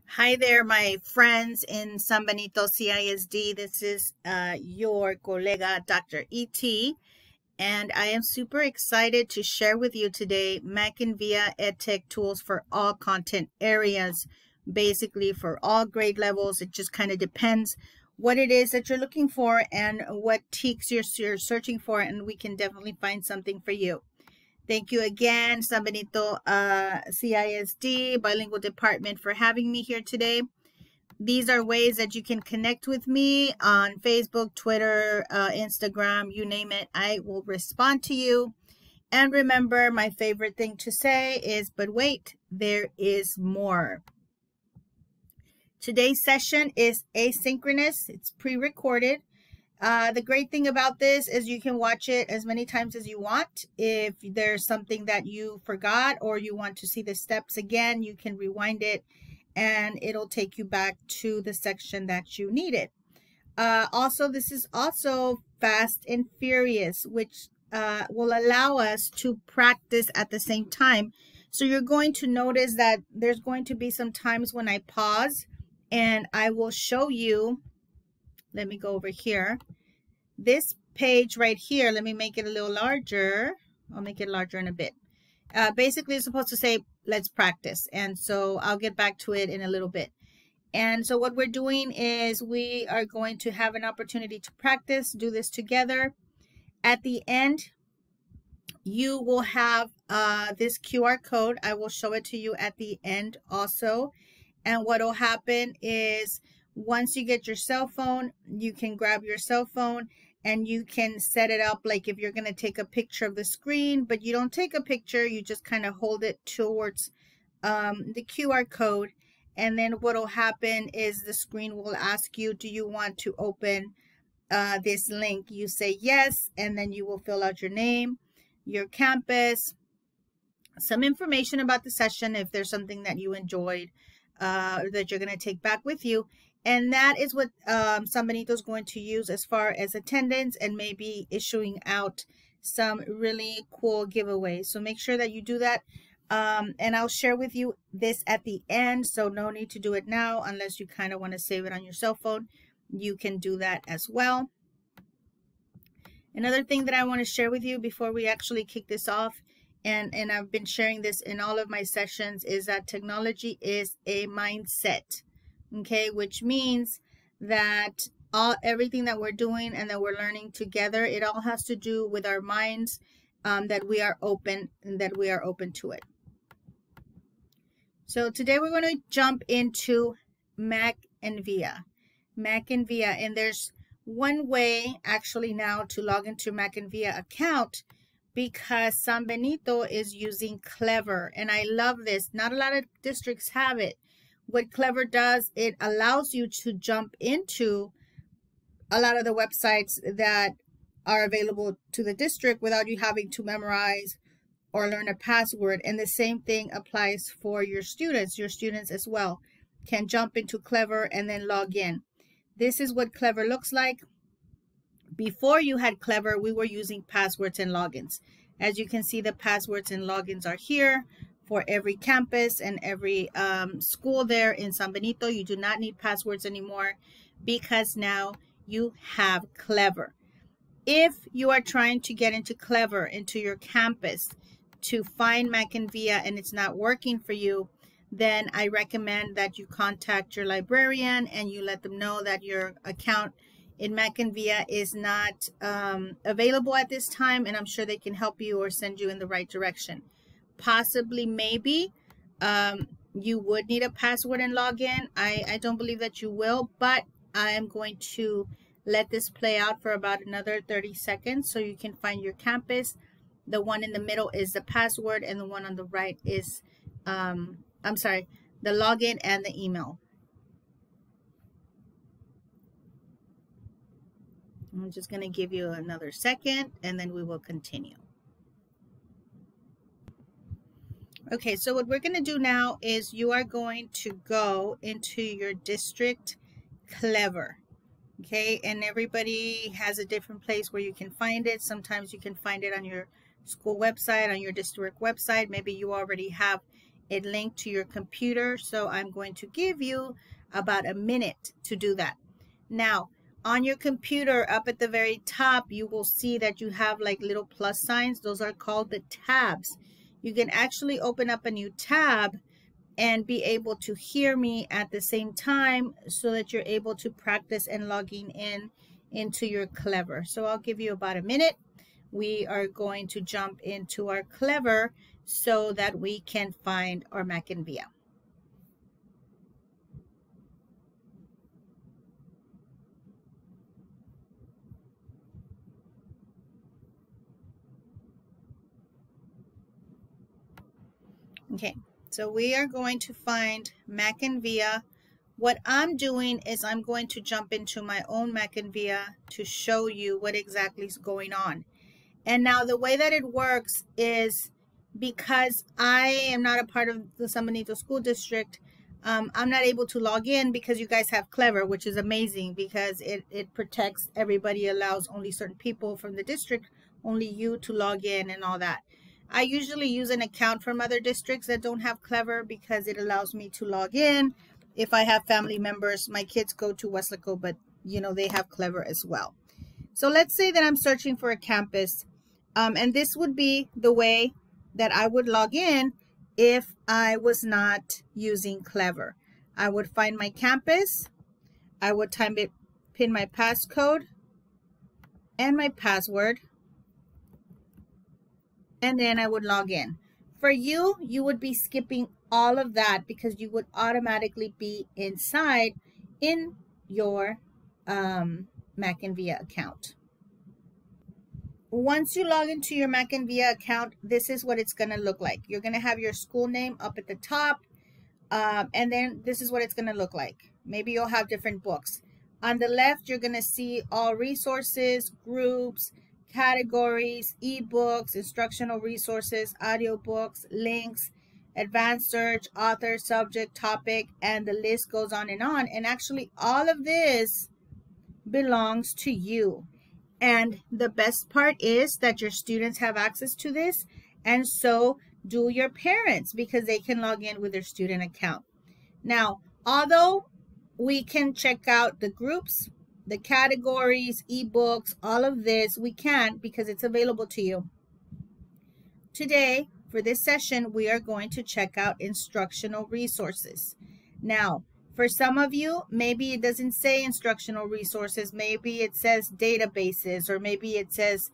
Hi there, my friends in San Benito CISD. This is your colega, Dr. E.T., and I am super excited to share with you today MackinVIA EdTech tools for all content areas, basically for all grade levels. It just kind of depends what it is that you're looking for and what TEKS you're searching for, and we can definitely find something for you. Thank you again, San Benito CISD Bilingual Department, for having me here today. These are ways that you can connect with me on Facebook, Twitter, Instagram, you name it. I will respond to you. And remember, my favorite thing to say is, but wait, there is more. Today's session is asynchronous. It's pre-recorded. The great thing about this is you can watch it as many times as you want. If there's something that you forgot or you want to see the steps again, you can rewind it and it'll take you back to the section that you needed. Also, this is also fast and furious, which will allow us to practice at the same time. So you're going to notice that there's going to be some times when I pause and I will show you. Let me go over here. This page right here, let me make it a little larger. I'll make it larger in a bit. Basically, it's supposed to say, let's practice. And so I'll get back to it in a little bit. And so what we're doing is we are going to have an opportunity to practice, do this together. At the end, you will have this QR code. I will show it to you at the end also. And what will happen is once you get your cell phone, you can grab your cell phone and you can set it up like if you're going to take a picture of the screen, but you don't take a picture, you just kind of hold it towards the QR code. And then what will happen is the screen will ask you, do you want to open this link? You say yes, and then you will fill out your name, your campus, some information about the session if there's something that you enjoyed that you're going to take back with you. And that is what San Benito is going to use as far as attendance and maybe issuing out some really cool giveaways. So make sure that you do that. And I'll share with you this at the end. So no need to do it now unless you kind of want to save it on your cell phone. You can do that as well. Another thing that I want to share with you before we actually kick this off, and I've been sharing this in all of my sessions, is that technology is a mindset. Okay, which means that everything that we're doing and that we're learning together, it all has to do with our minds, that we are open and that we are open to it. So today we're going to jump into MackinVIA. MackinVIA, and there's one way actually now to log into MackinVIA account because San Benito is using Clever, and I love this. Not a lot of districts have it. What Clever does, it allows you to jump into a lot of the websites that are available to the district without you having to memorize or learn a password. And the same thing applies for your students. Your students as well can jump into Clever and then log in. This is what Clever looks like. Before you had Clever, we were using passwords and logins. As you can see, the passwords and logins are here. For every campus and every school there in San Benito, you do not need passwords anymore because now you have Clever. If you are trying to get into Clever, into your campus, to find MackinVIA and it's not working for you, then I recommend that you contact your librarian and you let them know that your account in MackinVIA is not available at this time, and I'm sure they can help you or send you in the right direction. Possibly, maybe you would need a password and login. I don't believe that you will, but I am going to let this play out for about another 30 seconds so you can find your campus. The one in the middle is the password and the one on the right is, the login and the email. I'm just going to give you another second and then we will continue. Okay, so what we're going to do now is you are going to go into your district Clever. Okay, and everybody has a different place where you can find it. Sometimes you can find it on your school website, on your district website. Maybe you already have it linked to your computer. So I'm going to give you about a minute to do that. Now, on your computer, up at the very top, you will see that you have like little plus signs. Those are called the tabs. You can actually open up a new tab and be able to hear me at the same time so that you're able to practice and logging in into your Clever. So I'll give you about a minute. We are going to jump into our Clever so that we can find our MackinVIA. Okay, so we are going to find MackinVIA. What I'm doing is I'm going to jump into my own MackinVIA to show you what exactly is going on. And now the way that it works is because I am not a part of the San Benito School District, I'm not able to log in because you guys have Clever, which is amazing because it protects everybody, allows only certain people from the district, only you to log in and all that. I usually use an account from other districts that don't have Clever because it allows me to log in. If I have family members, my kids go to Weslaco, but you know, they have Clever as well. So let's say that I'm searching for a campus, and this would be the way that I would log in if I was not using Clever. I would find my campus, I would pin my passcode and my password, and then I would log in. For you, you would be skipping all of that because you would automatically be inside in your MackinVIA account. Once you log into your MackinVIA account, this is what it's going to look like. You're going to have your school name up at the top, and then this is what it's going to look like. Maybe you'll have different books. On the left, you're going to see all resources, groups, categories, ebooks, instructional resources, audiobooks, links, advanced search, author, subject, topic, and the list goes on. And actually, all of this belongs to you. And the best part is that your students have access to this, and so do your parents because they can log in with their student account. Now, although we can check out the groups, the categories, ebooks, all of this, we can't because it's available to you. Today, for this session, we are going to check out instructional resources. Now, for some of you, maybe it doesn't say instructional resources. Maybe it says databases, or maybe it says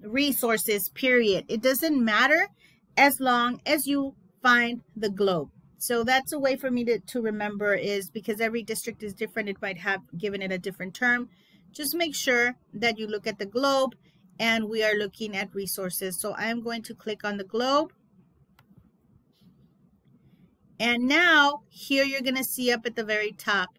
resources, period. It doesn't matter as long as you find the globe. So that's a way for me to remember, is because every district is different. It might have given it a different term. Just make sure that you look at the globe, and we are looking at resources. So I'm going to click on the globe. And now here you're going to see up at the very top,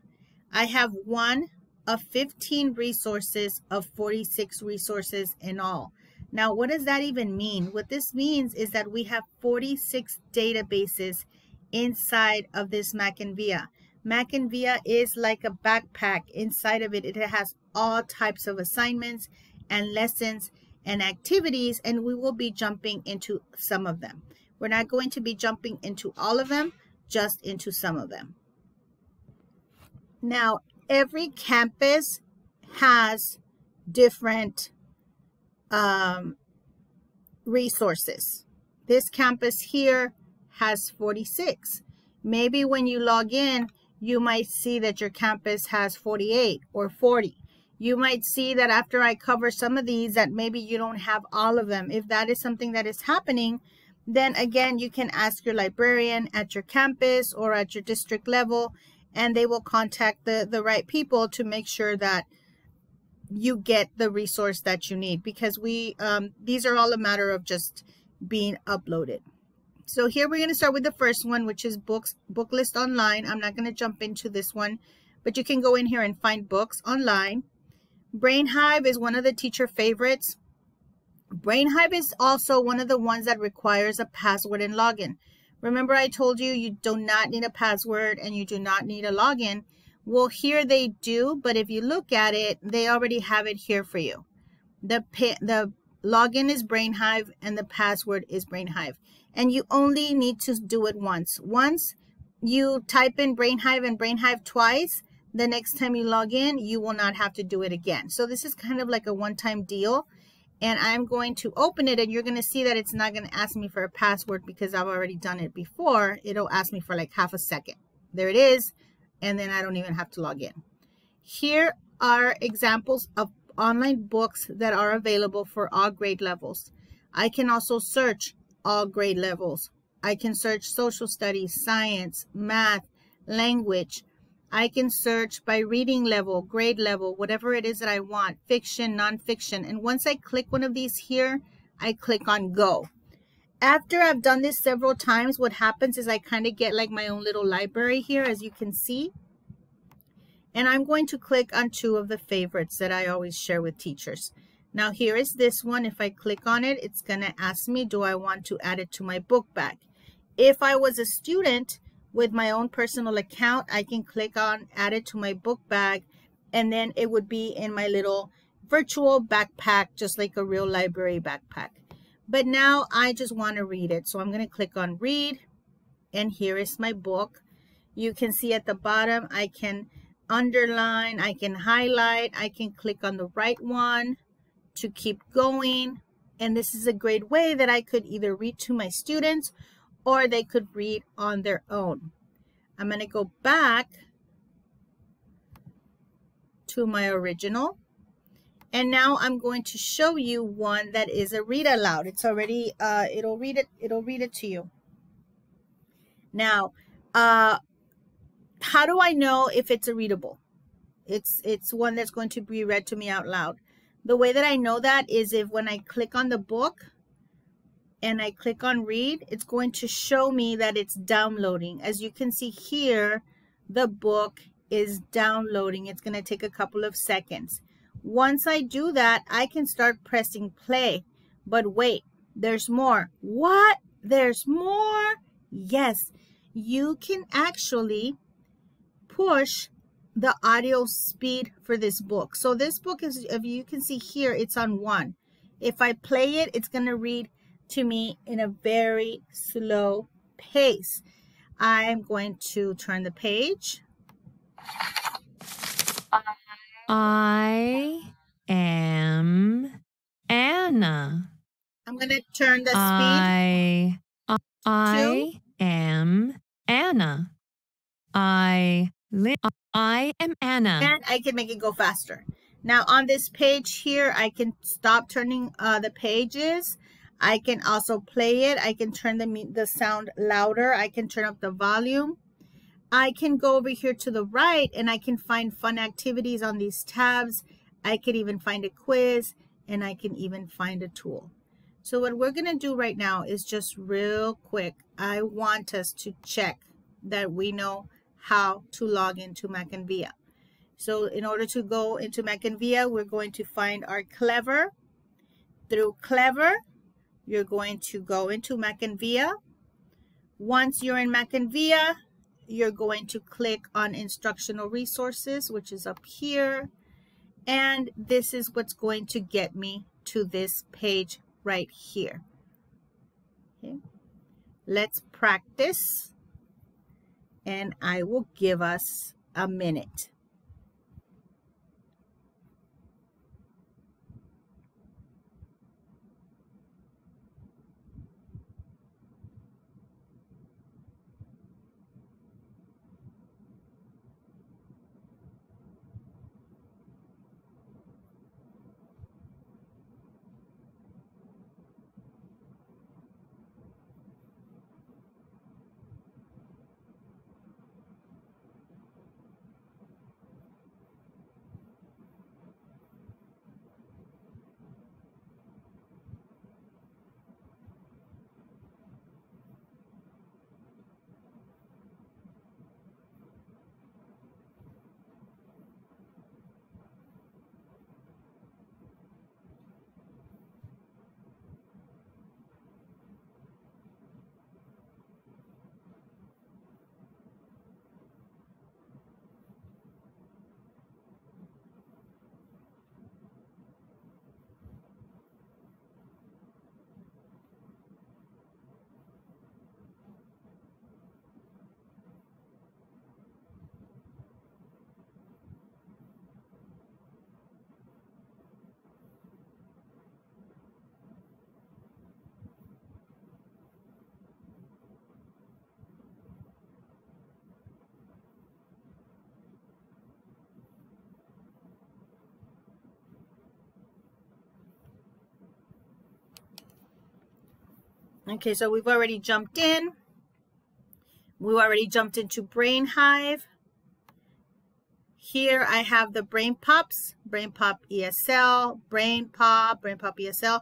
I have one of 15 resources of 46 resources in all. Now, what does that even mean? What this means is that we have 46 databases inside of this MackinVIA. MackinVIA is like a backpack. Inside of it, it has all types of assignments and lessons and activities, and we will be jumping into some of them. We're not going to be jumping into all of them, just into some of them. Now, every campus has different resources. This campus here has 46. Maybe when you log in, you might see that your campus has 48 or 40. You might see that after I cover some of these that maybe you don't have all of them. If that is something that is happening, then again, you can ask your librarian at your campus or at your district level, and they will contact the right people to make sure that you get the resource that you need, because these are all a matter of just being uploaded. So here we're going to start with the first one, which is book list online. I'm not going to jump into this one, but you can go in here and find books online. BrainHive is one of the teacher favorites. BrainHive is also one of the ones that requires a password and login. Remember I told you you do not need a password and you do not need a login. Well, here they do, but if you look at it, they already have it here for you. The login is BrainHive and the password is BrainHive. And you only need to do it once. Once you type in BrainHive and BrainHive twice, the next time you log in, you will not have to do it again. So this is kind of like a one-time deal. And I'm going to open it, and you're going to see that it's not going to ask me for a password because I've already done it before. It'll ask me for like half a second. There it is. And then I don't even have to log in. Here are examples of online books that are available for all grade levels. I can also search all grade levels. I can search social studies, science, math, language. I can search by reading level, grade level, whatever it is that I want, fiction, nonfiction. And once I click one of these here, I click on go. After I've done this several times, what happens is I kind of get like my own little library here, as you can see. And I'm going to click on two of the favorites that I always share with teachers. Now here is this one. If I click on it, it's going to ask me, do I want to add it to my book bag? If I was a student with my own personal account, I can click on add it to my book bag, and then it would be in my little virtual backpack, just like a real library backpack. But now I just want to read it. So I'm going to click on read, and here is my book. You can see at the bottom, I can underline, I can highlight, I can click on the right one to keep going. And this is a great way that I could either read to my students or they could read on their own. I'm going to go back to my original. And now I'm going to show you one that is a read aloud. It's already, it'll read it to you. Now, how do I know if it's a readable? It's one that's going to be read to me out loud. The way that I know that is if when I click on the book and I click on read, it's going to show me that it's downloading. As you can see here, the book is downloading. It's going to take a couple of seconds. Once I do that, I can start pressing play. But wait, there's more. What? There's more? Yes, you can actually push the audio speed for this book. So this book is, if you can see here, it's on 1. If I play it, it's going to read to me in a very slow pace. I'm going to turn the page. I am Anna. I'm going to turn the speed. I am Anna. I am Anna. And I can make it go faster. Now on this page here, I can stop turning the pages. I can also play it. I can turn the sound louder. I can turn up the volume. I can go over here to the right and I can find fun activities on these tabs. I can even find a quiz, and I can even find a tool. So what we're going to do right now is just real quick. I want us to check that we know how to log into MackinVIA. So in order to go into MackinVIA, we're going to find our Clever. Through Clever, you're going to go into MackinVIA. Once you're in MackinVIA, you're going to click on Instructional Resources, which is up here. And this is what's going to get me to this page right here. Okay. Let's practice. And I will give us a minute. Okay, so we've already jumped in. We already jumped into Brain Hive. Here I have the Brain Pops, Brain Pop ESL, Brain Pop ESL,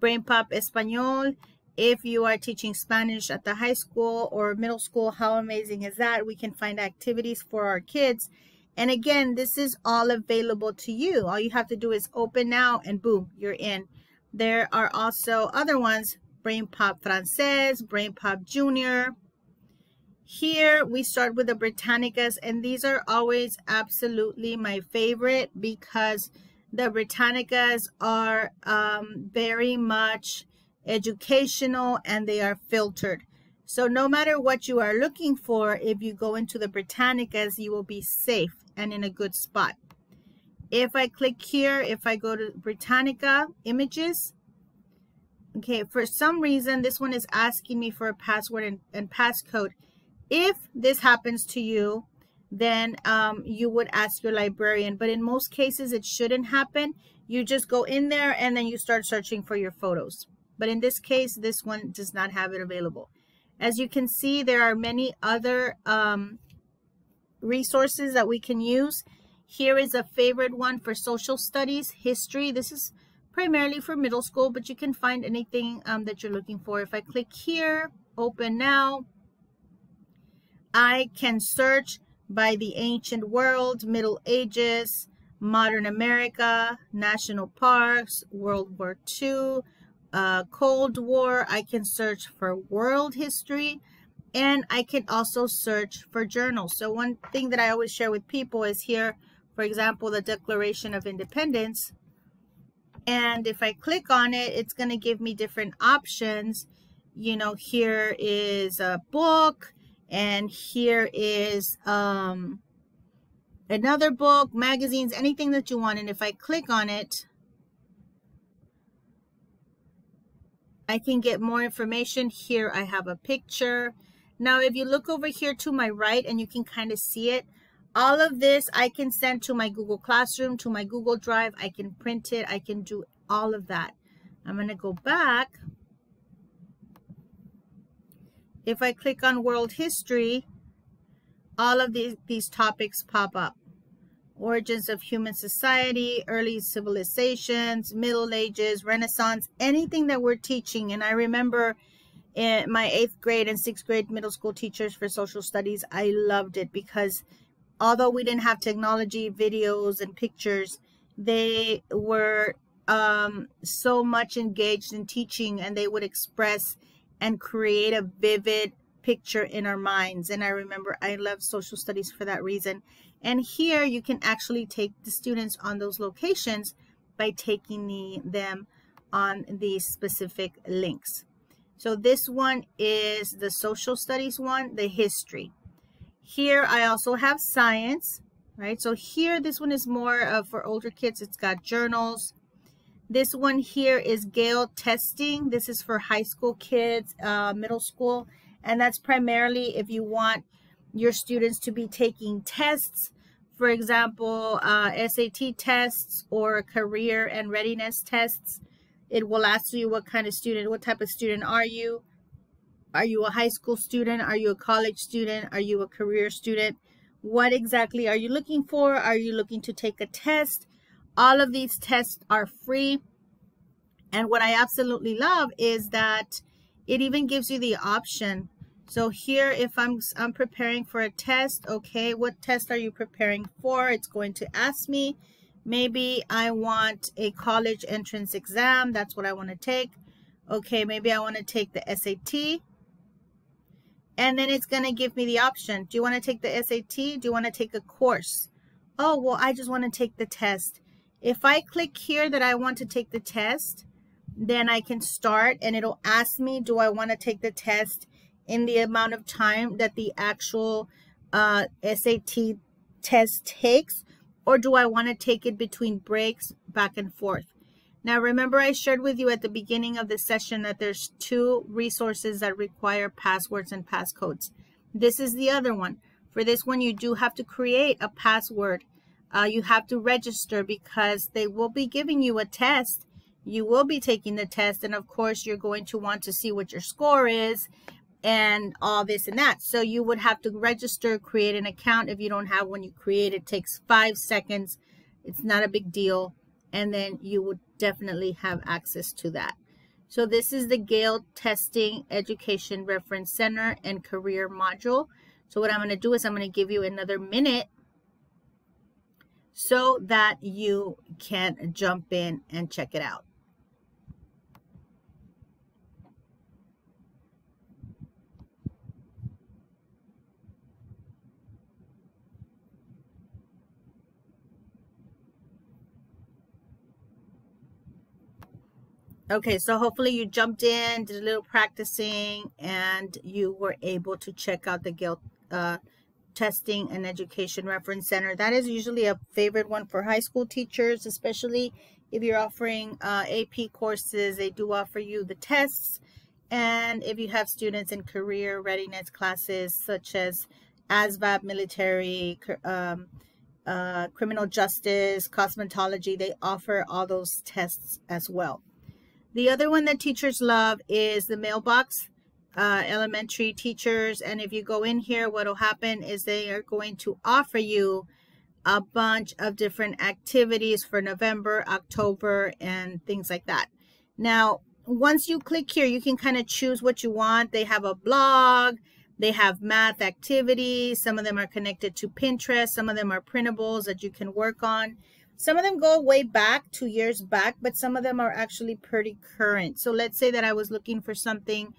Brain Pop Espanol. If you are teaching Spanish at the high school or middle school, how amazing is that? We can find activities for our kids. And again, this is all available to you. All you have to do is open now and boom, you're in. There are also other ones, Brain Pop Francés, Brain Pop Junior. Here we start with the Britannicas, and these are always absolutely my favorite because the Britannicas are very much educational and they are filtered. So no matter what you are looking for, if you go into the Britannicas, you will be safe and in a good spot. If I click here, if I go to Britannica images, okay, for some reason, this one is asking me for a password and passcode. If this happens to you, then you would ask your librarian. But in most cases, it shouldn't happen. You just go in there and then you start searching for your photos. But in this case, this one does not have it available. As you can see, there are many other resources that we can use. Here is a favorite one for social studies, history. This is primarily for middle school, but you can find anything that you're looking for. If I click here, open now, I can search by the ancient world, Middle Ages, modern America, national parks, World War II, Cold War. I can search for world history, and I can also search for journals. So one thing that I always share with people is here, for example, the Declaration of Independence. And if I click on it, it's going to give me different options. You know, here is a book, and here is another book, magazines, anything that you want. And if I click on it, I can get more information. Here I have a picture. Now, if you look over here to my right, and you can kind of see it, all of this I can send to my Google Classroom, to my Google Drive. I can print it. I can do all of that. I'm going to go back. If I click on world history, all of these topics pop up. Origins of human society, early civilizations, Middle Ages, Renaissance, anything that we're teaching. And I remember in my 8th grade and 6th grade middle school teachers for social studies, I loved it because although we didn't have technology, videos, and pictures, they were so much engaged in teaching, and they would express and create a vivid picture in our minds. And I remember I love social studies for that reason. And here you can actually take the students on those locations by taking them on these specific links. So this one is the social studies one, the history. Here I also have science, right? So here, this one is more for older kids. It's got journals. This one here is Gale Testing. This is for high school kids, middle school. And that's primarily if you want your students to be taking tests, for example, SAT tests or career and readiness tests. It will ask you what kind of student, what type of student are you? Are you a high school student? Are you a college student? Are you a career student? What exactly are you looking for? Are you looking to take a test? All of these tests are free. And what I absolutely love is that it even gives you the option. So here, if I'm preparing for a test, okay, what test are you preparing for? It's going to ask me. Maybe I want a college entrance exam. That's what I want to take. Okay, maybe I want to take the SAT. And then it's going to give me the option. Do you want to take the SAT? Do you want to take a course? Oh, well, I just want to take the test. If I click here that I want to take the test, then I can start, and it'll ask me, do I want to take the test in the amount of time that the actual SAT test takes, or do I want to take it between breaks back and forth? Now, remember I shared with you at the beginning of the session that there's 2 resources that require passwords and passcodes. This is the other one. For this one, you do have to create a password. You have to register because they will be giving you a test. you will be taking the test. And of course, you're going to want to see what your score is and all this and that. So you would have to register, create an account. If you don't have one, you create it. Takes 5 seconds. It's not a big deal. And then you would definitely have access to that. So this is the Gale Testing Education Reference Center and Career Module. So what I'm going to do is I'm going to give you another minute so that you can jump in and check it out. Okay, so hopefully you jumped in, did a little practicing, and you were able to check out the Gale Testing and Education Reference Center. That is usually a favorite one for high school teachers, especially if you're offering AP courses. They do offer you the tests. And if you have students in career readiness classes such as ASVAB, military, criminal justice, cosmetology, they offer all those tests as well. The other one that teachers love is the mailbox, elementary teachers. And if you go in here, what will happen is they are going to offer you a bunch of different activities for November, October, and things like that. Now, once you click here, you can kind of choose what you want. They have a blog. They have math activities. Some of them are connected to Pinterest. Some of them are printables that you can work on. Some of them go way back, 2 years back, but some of them are actually pretty current. So let's say that I was looking for something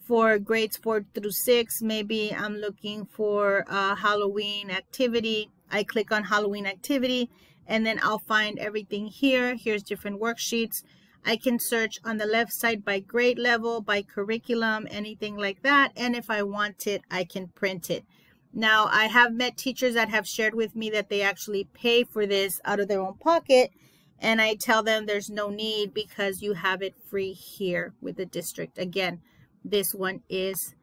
for grades 4 through 6. Maybe I'm looking for a Halloween activity. I click on Halloween activity, and then I'll find everything here. Here's different worksheets. I can search on the left side by grade level, by curriculum, anything like that. And if I want it, I can print it. Now, I have met teachers that have shared with me that they actually pay for this out of their own pocket, and I tell them there's no need because you have it free here with the district. Again, this one is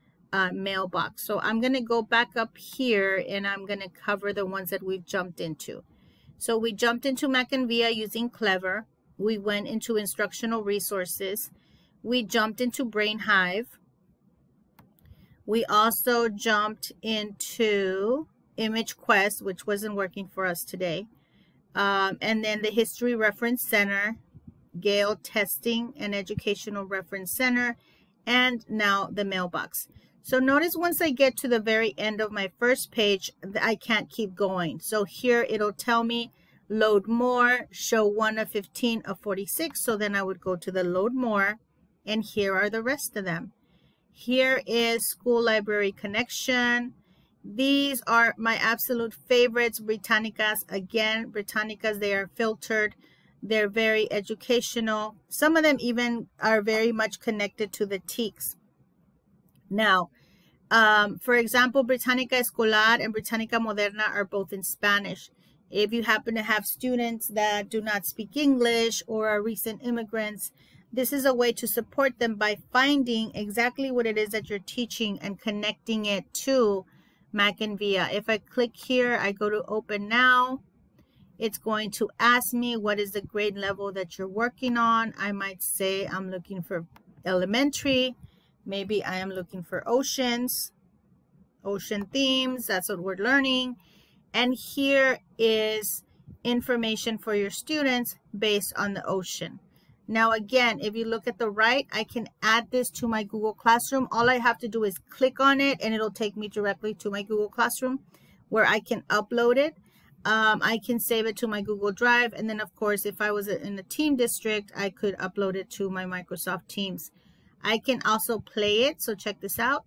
mailbox. So I'm going to go back up here, and I'm going to cover the ones that we've jumped into. So we jumped into MackinVIA using Clever. We went into instructional resources. We jumped into Brain Hive. We also jumped into Image Quest, which wasn't working for us today. And then the History Reference Center, Gale Testing and Educational Reference Center, and now the mailbox. So notice once I get to the very end of my first page, I can't keep going. So here it'll tell me load more, show 1 of 15 of 46. So then I would go to the load more, and here are the rest of them. Here is School Library Connection. These are my absolute favorites. Britannicas, again, Britannicas, they are filtered. They're very educational. Some of them even are very much connected to the TEKS. Now, for example, Britannica Escolar and Britannica Moderna are both in Spanish. If you happen to have students that do not speak English or are recent immigrants, this is a way to support them by finding exactly what it is that you're teaching and connecting it to MackinVIA. If I click here, I go to Open Now. It's going to ask me what is the grade level that you're working on. I might say I'm looking for elementary. Maybe I am looking for oceans, ocean themes. That's what we're learning. And here is information for your students based on the ocean. Now, again, if you look at the right, I can add this to my Google Classroom. All I have to do is click on it, and it'll take me directly to my Google Classroom where I can upload it. I can save it to my Google Drive. And then, of course, if I was in a team district, I could upload it to my Microsoft Teams. I can also play it. So check this out.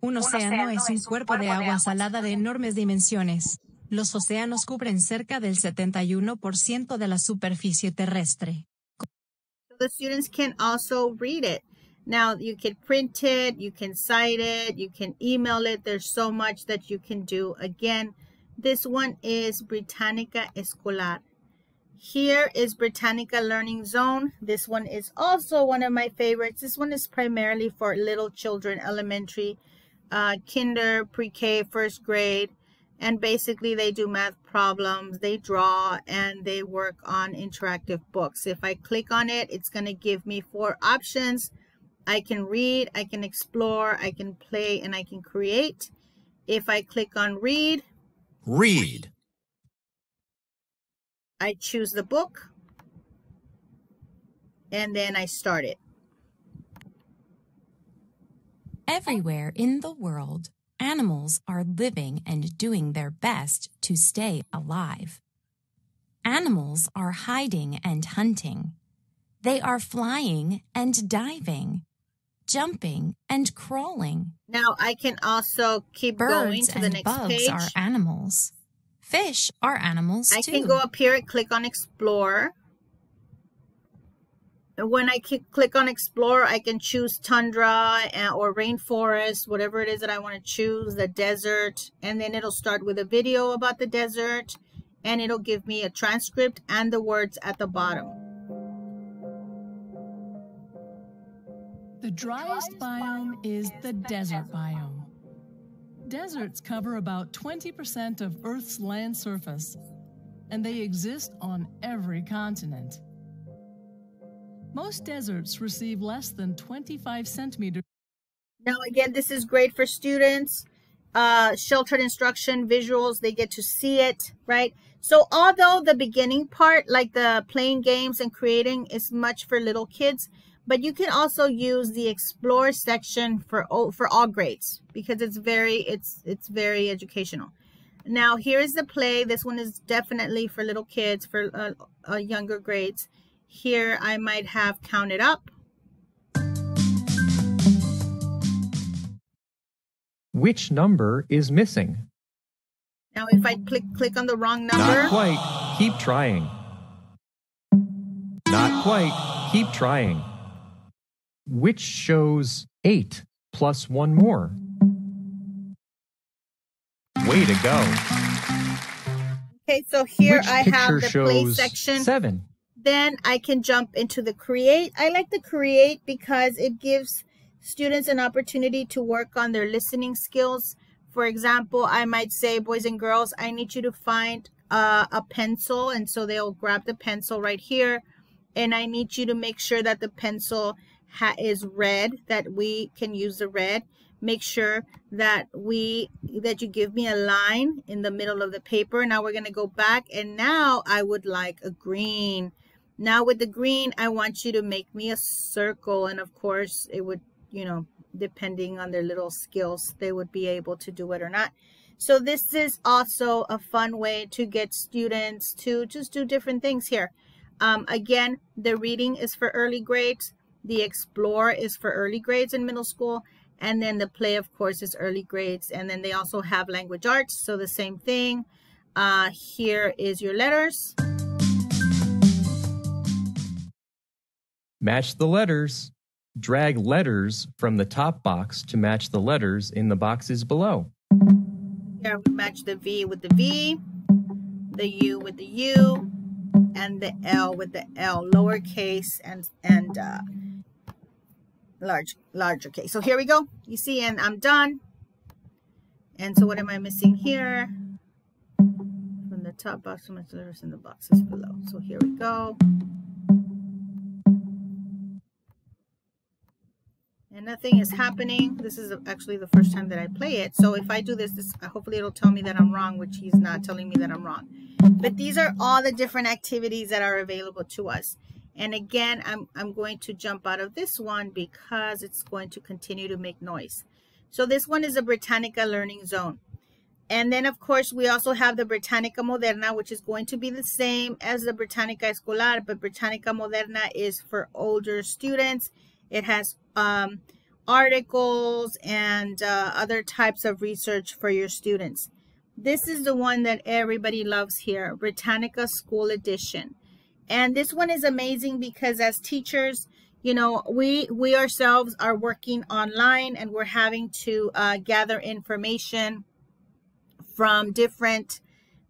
Un océano es un cuerpo de agua salada de enormes dimensiones. Los océanos cubren cerca del 71% de la superficie terrestre. The students can also read it. Now, you can print it, you can cite it, you can email it. There's so much that you can do. Again, this one is Britannica Escolar. Here is Britannica Learning Zone. This one is also one of my favorites. This one is primarily for little children, elementary, kinder, pre-K, first grade. And basically they do math problems, they draw, and they work on interactive books. If I click on it, it's going to give me 4 options. I can read, I can explore, I can play, and I can create. If I click on read, I choose the book, and then I start it. Everywhere in the world, animals are living and doing their best to stay alive. Animals are hiding and hunting. They are flying and diving, jumping and crawling. Now I can also keep going to the next page. Birds and bugs are animals. Fish are animals too. I can go up here and click on explore. And when I click on explore, I can choose tundra or rainforest, whatever it is that I want to choose, the desert. And then it'll start with a video about the desert. And it'll give me a transcript and the words at the bottom. The driest biome is the desert biome. Deserts cover about 20% of Earth's land surface, and they exist on every continent. Most deserts receive less than 25 centimeters. Now again, this is great for students. Sheltered instruction, visuals, they get to see it, right? So although the beginning part, like the playing games and creating, is much for little kids, but you can also use the explore section for all grades, because it's very educational. Now here is the play. This one is definitely for little kids, for younger grades. Here I might have counted up. Which number is missing? Now if I click on the wrong number. Not quite. Keep trying. Not quite. Keep trying. Which shows 8 plus 1 more? Way to go. Okay, so here Which I have the picture play shows section. 7? Then I can jump into the create. I like the create because it gives students an opportunity to work on their listening skills. For example, I might say, boys and girls, I need you to find a pencil. And so they'll grab the pencil right here. And I need you to make sure that the pencil is red, that we can use the red. Make sure that you give me a line in the middle of the paper. Now we're going to go back, and now I would like a green. Now with the green, I want you to make me a circle, and of course it would, you know, depending on their little skills, they would be able to do it or not. So this is also a fun way to get students to just do different things here. Again, the reading is for early grades. The explore is for early grades in middle school. And then the play, of course, is early grades. And then they also have language arts. So the same thing. Here is your letters. Match the letters. Drag letters from the top box to match the letters in the boxes below. Here we match the V with the V, the U with the U, and the L with the L, lowercase and larger case. So here we go. You see, and I'm done. And so what am I missing here? From the top box to match the letters in the boxes below. So here we go. And nothing is happening. This is actually the first time that I play it. So if I do this, hopefully it'll tell me that I'm wrong, which he's not telling me that I'm wrong. But these are all the different activities that are available to us. And again, I'm going to jump out of this one because it's going to continue to make noise. So this one is a Britannica Learning Zone. And then, of course, we also have the Britannica Moderna, which is going to be the same as the Britannica Escolar, but Britannica Moderna is for older students. It has articles and other types of research for your students. This is the one that everybody loves here, Britannica School Edition. And this one is amazing because as teachers, you know, we ourselves are working online and we're having to gather information from different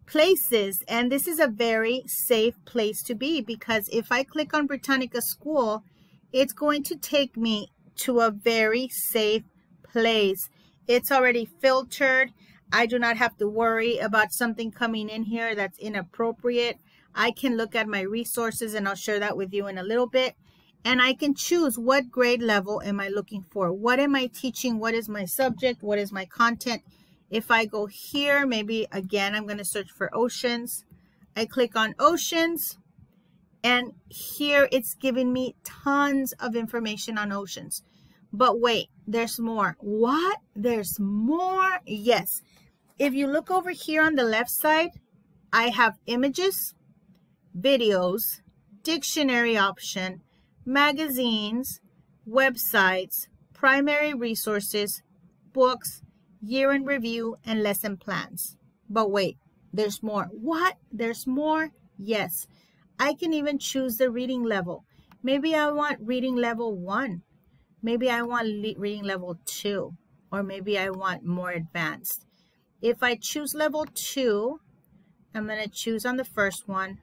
places. And this is a very safe place to be because if I click on Britannica School, it's going to take me to a very safe place. It's already filtered. I do not have to worry about something coming in here that's inappropriate. I can look at my resources, and I'll share that with you in a little bit. And I can choose what grade level am I looking for? What am I teaching? What is my subject? What is my content? If I go here, maybe again, I'm going to search for oceans. I click on oceans, and here it's giving me tons of information on oceans. But wait, there's more. What? There's more? Yes. If you look over here on the left side, I have images, videos, dictionary option, magazines, websites, primary resources, books, year in review, and lesson plans. But wait, there's more. What? There's more? Yes. I can even choose the reading level. Maybe I want reading level 1. Maybe I want reading level 2. Or maybe I want more advanced. If I choose level 2, I'm going to choose on the first one.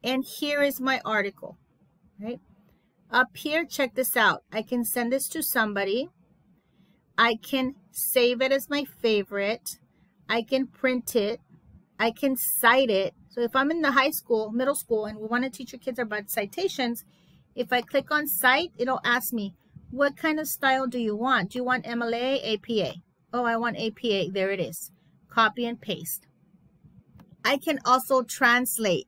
And here is my article. Right? Up here, check this out. I can send this to somebody. I can save it as my favorite. I can print it. I can cite it. So if I'm in the high school, middle school, and we want to teach your kids about citations, if I click on cite, it'll ask me, what kind of style do you want? Do you want MLA, APA? Oh, I want APA. There it is. Copy and paste. I can also translate,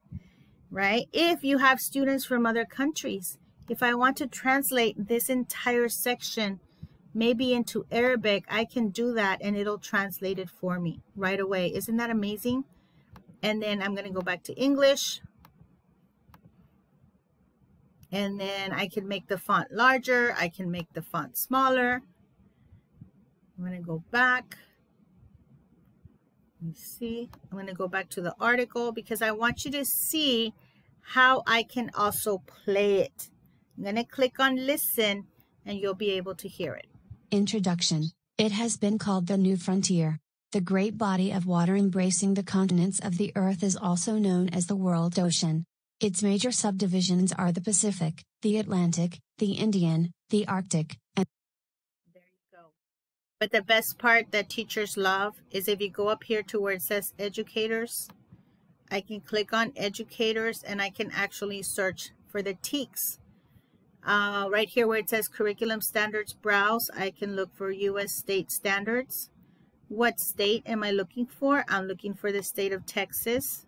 right? If you have students from other countries, if I want to translate this entire section, maybe into Arabic, I can do that and it'll translate it for me right away. Isn't that amazing? And then I'm going to go back to English. And then I can make the font larger. I can make the font smaller. I'm going to go back. Let me see. I'm going to go back to the article because I want you to see how I can also play it. I'm going to click on listen and you'll be able to hear it. Introduction. It has been called the New Frontier. The great body of water embracing the continents of the Earth is also known as the World Ocean. Its major subdivisions are the Pacific, the Atlantic, the Indian, the Arctic, and there you go. But the best part that teachers love is if you go up here to where it says educators, I can click on educators and I can actually search for the TEKS. Right here where it says curriculum standards browse, I can look for U.S. state standards. What state am I looking for? I'm looking for the state of Texas.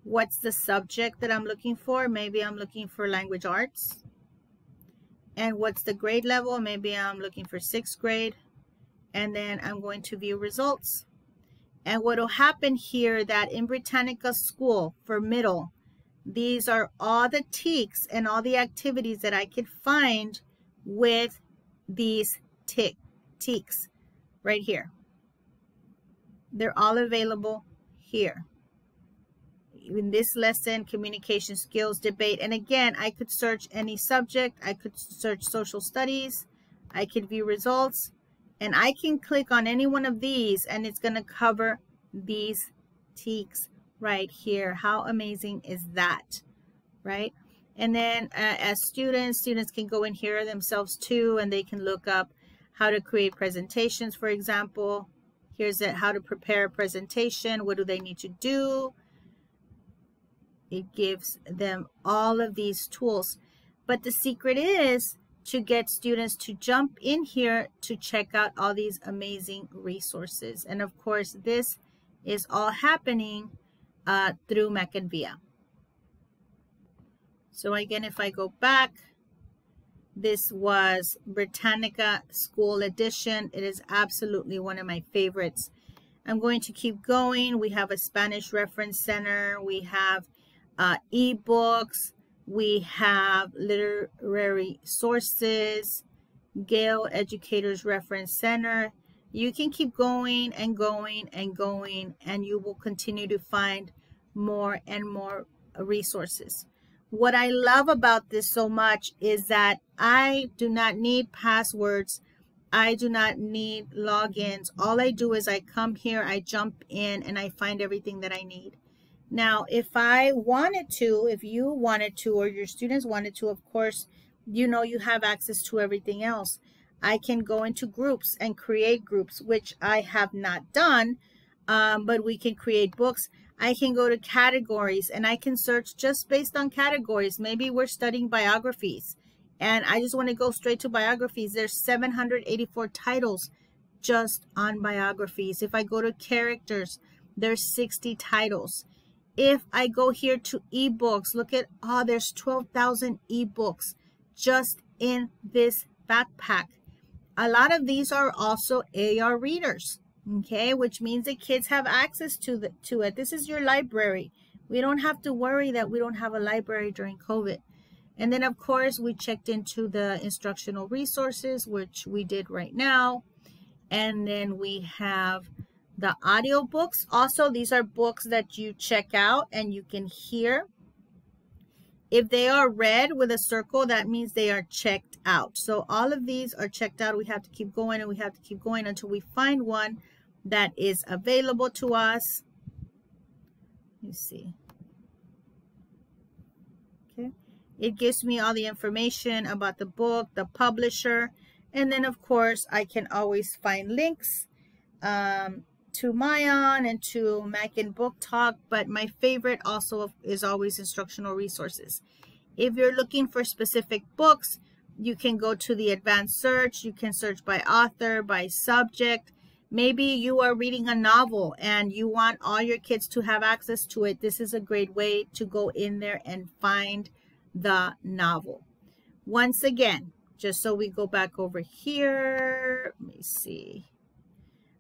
What's the subject that I'm looking for? Maybe I'm looking for language arts. And what's the grade level? Maybe I'm looking for 6th grade. And then I'm going to view results. And what will happen here that in Britannica school for middle, these are all the TEKS and all the activities that I could find with these TEKS right here. They're all available here. In this lesson, communication skills, debate. And again, I could search any subject. I could search social studies. I could view results. And I can click on any one of these and it's going to cover these TEKS right here. How amazing is that, right? And then as students can go in here themselves too, and they can look up how to create presentations, for example. Here's how to prepare a presentation. What do they need to do? It gives them all of these tools. But the secret is to get students to jump in here to check out all these amazing resources. And of course, this is all happening through MackinVIA. So again, if I go back, this was Britannica School Edition. It is absolutely one of my favorites. I'm going to keep going. We have a Spanish Reference Center. We have ebooks. We have literary sources, Gale Educators Reference Center. You can keep going and going and going, and you will continue to find more and more resources. What I love about this so much is that I do not need passwords. I do not need logins. All I do is I come here, I jump in, and I find everything that I need. Now, if I wanted to, if you wanted to, or your students wanted to, of course, you know you have access to everything else. I can go into groups and create groups, which I have not done, but we can create books. I can go to categories and I can search just based on categories. Maybe we're studying biographies and I just want to go straight to biographies. There's 784 titles just on biographies. If I go to characters, there's 60 titles. If I go here to ebooks, look at, there's 12,000 ebooks just in this backpack. A lot of these are also AR readers, okay, which means the kids have access to it. This is your library. We don't have to worry that we don't have a library during COVID. And then, of course, we checked into the instructional resources, which we did right now. And then we have the audio books. Also, these are books that you check out and you can hear. If they are red with a circle, that means they are checked out. So all of these are checked out. We have to keep going and we have to keep going until we find one that is available to us. Let me see. Okay. It gives me all the information about the book, the publisher, and then of course I can always find links to Mayan and to Mackin Book Talk, but my favorite also is always instructional resources. If you're looking for specific books, you can go to the advanced search. You can search by author, by subject. Maybe you are reading a novel and you want all your kids to have access to it. This is a great way to go in there and find the novel. Once again, just so we go back over here, let me see.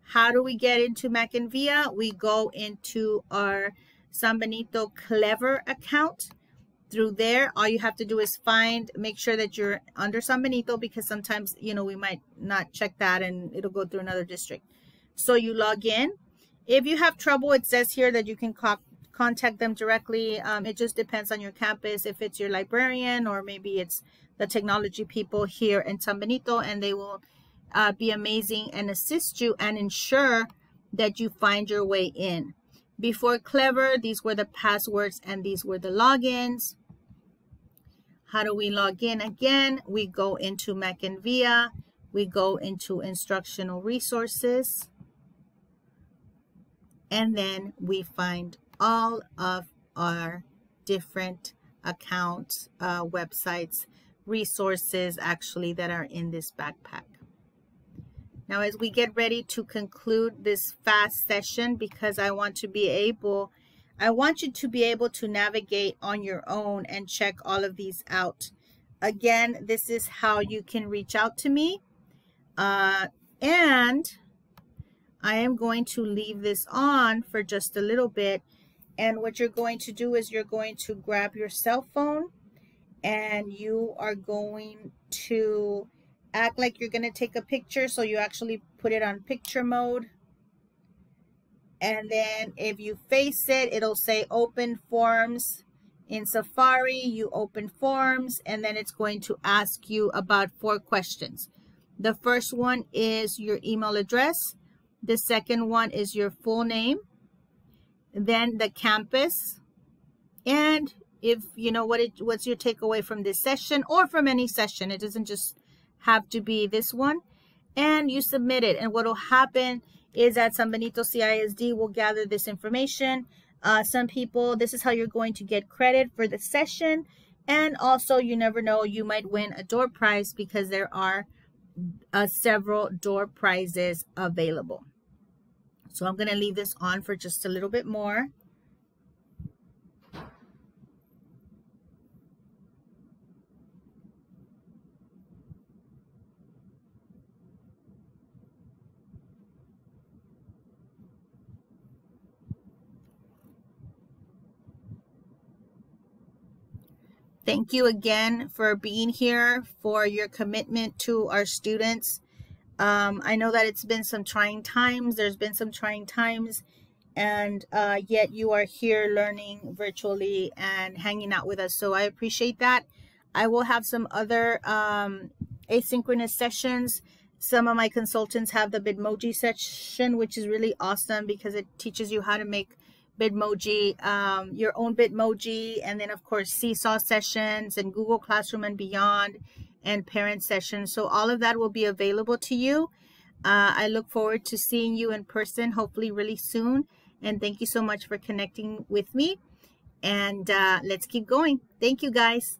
How do we get into MackinVIA? We go into our San Benito Clever account. Through there, all you have to do is make sure that you're under San Benito, because sometimes, you know, we might not check that and it'll go through another district. So you log in. If you have trouble, it says here that you can contact them directly. It just depends on your campus, if it's your librarian or maybe it's the technology people here in San Benito, and they will be amazing and assist you and ensure that you find your way in. Before Clever, these were the passwords and these were the logins. How do we log in again? We go into MackinVIA. We go into instructional resources. And then we find all of our different accounts, websites, resources actually that are in this backpack. Now, as we get ready to conclude this fast session, because I want you to be able to navigate on your own and check all of these out. Again, this is how you can reach out to me. And I am going to leave this on for just a little bit. And what you're going to do is you're going to grab your cell phone and you are going to act like you're going to take a picture, so you actually put it on picture mode. And then if you face it, it'll say open forms. In Safari, you open forms, and then it's going to ask you about 4 questions. The first one is your email address. The second one is your full name. Then the campus. And if you know what's your takeaway from this session or from any session. It doesn't just have to be this one. And you submit it. And what will happen is that San Benito CISD will gather this information. Some people, this is how you're going to get credit for the session. And also, you never know, you might win a door prize, because there are several door prizes available. So I'm going to leave this on for just a little bit more. Thank you again for being here, for your commitment to our students. I know that it's been some trying times. There's been some trying times, and yet you are here learning virtually and hanging out with us. So I appreciate that. I will have some other asynchronous sessions. Some of my consultants have the Bitmoji session, which is really awesome because it teaches you how to make Bitmoji, your own Bitmoji, and then of course Seesaw sessions and Google Classroom and beyond. and parent sessions. So all of that will be available to you. I look forward to seeing you in person, hopefully really soon. And thank you so much for connecting with me. And let's keep going. Thank you, guys.